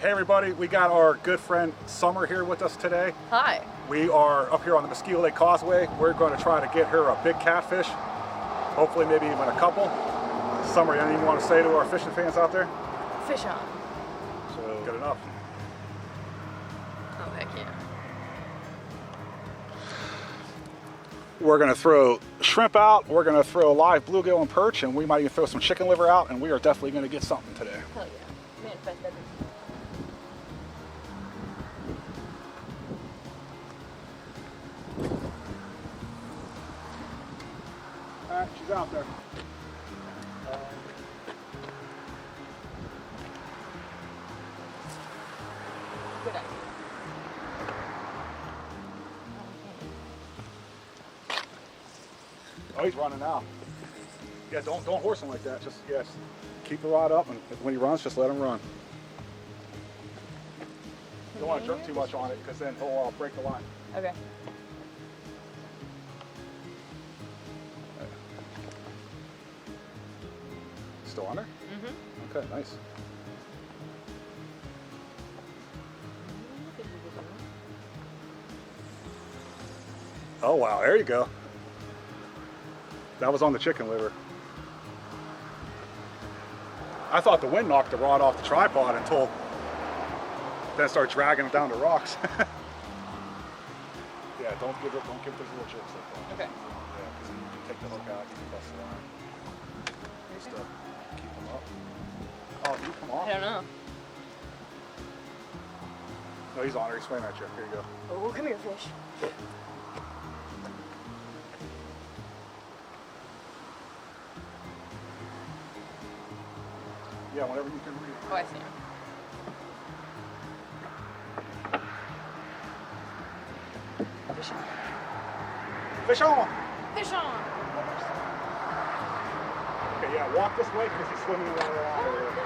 Hey everybody, we got our good friend Summer here with us today. Hi. We are up here on the Mosquito Lake Causeway. We're going to try to get her a big catfish. Hopefully maybe even a couple. Summer, anything you want to say to our fishing fans out there? Fish on. So, good enough. Oh, heck yeah. We're going to throw shrimp out, we're going to throw live bluegill and perch, and we might even throw some chicken liver out, and we are definitely going to get something today. Hell yeah. Manifest that. Alright, she's out there. Good idea. Oh, he's running now. Yeah, don't horse him like that. Just keep the rod up, and when he runs, just let him run. You don't want to jerk too much on it, because then he'll break the line. Okay. Still on there? Mm-hmm. Okay, nice. Oh wow, there you go. That was on the chicken liver. I thought the wind knocked the rod off the tripod until then started dragging it down the rocks. Yeah, don't give those little jigs like that. Okay. Yeah, because then you can take the hook out, you can bust the line. Just keep them up. Oh, did you come off? I don't know. No, he's on her. He's swimming at you. Here you go. Oh, come here, fish. Yeah, whenever you can read. Oh, I see him. Fish on. Fish on! Fish on! Okay, yeah, walk this way because he's swimming around the water. There you go.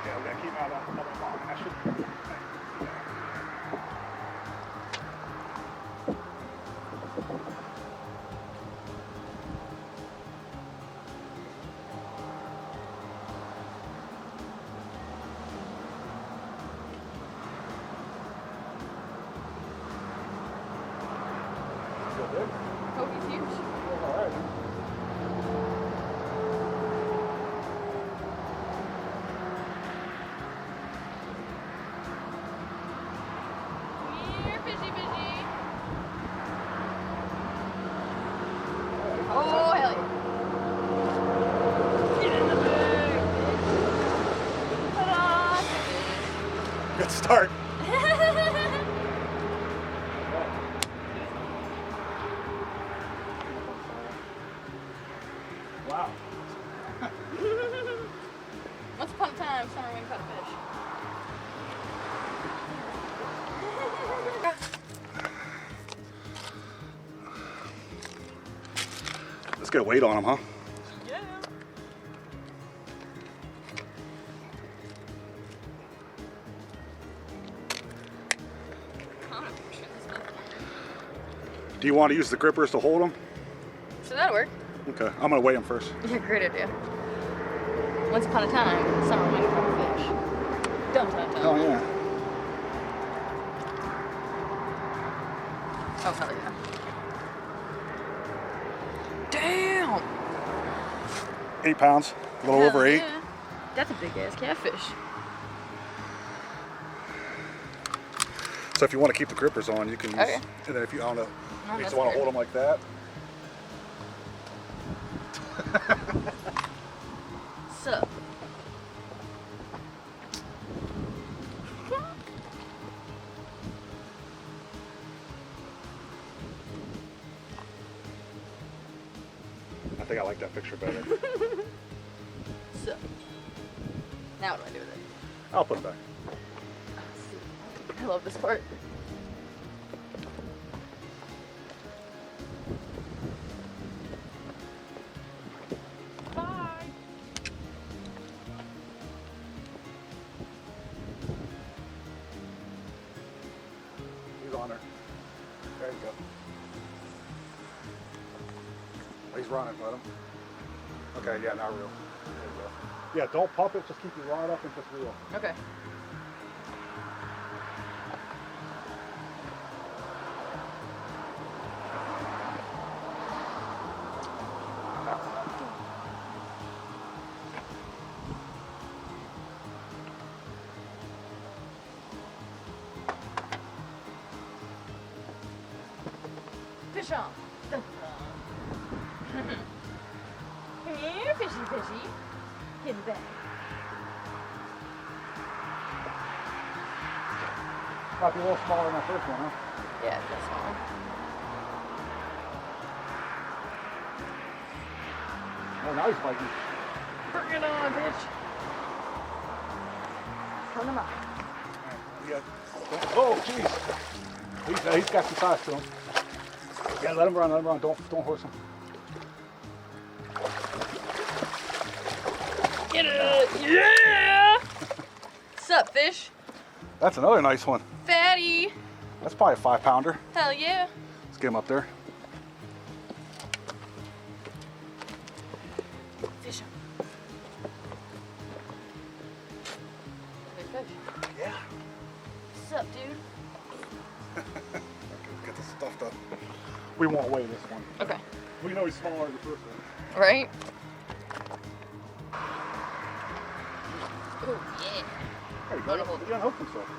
Yeah, we gotta keep him out of that other pond. That should. Feel good? Oh, he's huge. All right. Here, fishy, fishy. Oh, hell yeah. Get in the bag. Ta-da! Good start. Wow. Once upon a time, Summer went caught a fish. Let's get a weight on him, huh? Yeah. Do you want to use the grippers to hold him? So that'll work. Okay, I'm gonna weigh him first. Yeah, great idea. Once upon a time, Summer went caught a fish. Dun-dun-dun. Oh yeah. Oh, hell yeah. Damn! 8 pounds, a little Hell over 8. yeah. That's a big ass catfish. So if you want to keep the grippers on, you can use. Okay. And then if you, I don't know, Oh, you just that's want to good. hold them like that. Sup? I think I like that picture better. Sup? Now what do I do with it? I'll put it back. I love this part. Bye. He's on her. There you go. He's running, let him. Okay, yeah, now reel. There you go. Yeah, don't pump it, just keep your rod up and just reel. Okay. Fish on. Come here, fishy, fishy. Get it back. Might be a little smaller than that first one, huh? Yeah, that's small. Oh, now he's biting. Bring it on, bitch. Turn him up. Oh, jeez. He's got some size to him. Yeah, let him run, Don't horse him. Get it! Yeah! What's up, fish? That's another nice one. Fatty. That's probably a 5-pounder. Hell yeah. Let's get him up there. Fish him. Good fish. Yeah. What's up, dude? Get this stuffed up. We won't weigh this one. Okay. We know he's smaller than the first one. Right? Oh, yeah. There you go. He unhooked himself.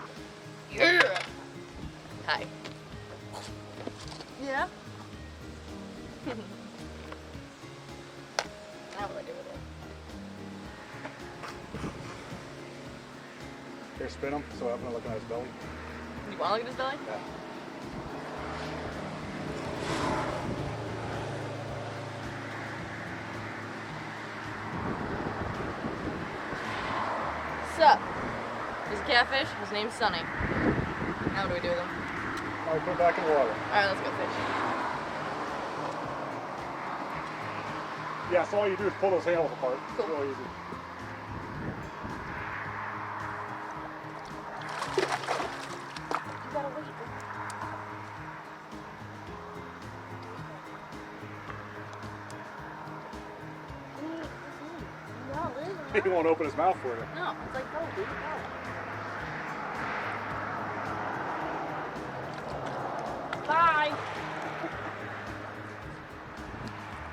Yeah. Hi. Yeah. Now what do I do with it? Here, spin him so I'm gonna look at his belly. You want to look at his belly? Yeah. What's up? He's a catfish. His name's Sunny. Now what do we do with him? Now we put him back in the water. Alright, let's go fish. Yeah, so all you do is pull those handles apart. Cool. It's real easy. You gotta wait. He won't open his mouth for you. No, it's like, oh, dude, go. Bye.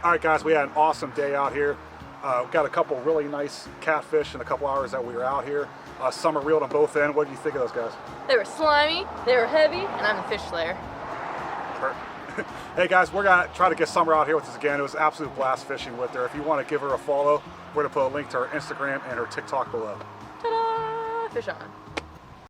All right, guys, we had an awesome day out here. We got a couple really nice catfish in a couple hours that we were out here. Summer reeled on both ends. What did you think of those guys? They were slimy, they were heavy, and I'm the fish slayer. Hey guys, we're gonna try to get Summer out here with us again. It was an absolute blast fishing with her. If you want to give her a follow, we're gonna put a link to her Instagram and her TikTok below. Ta-da! Fish on.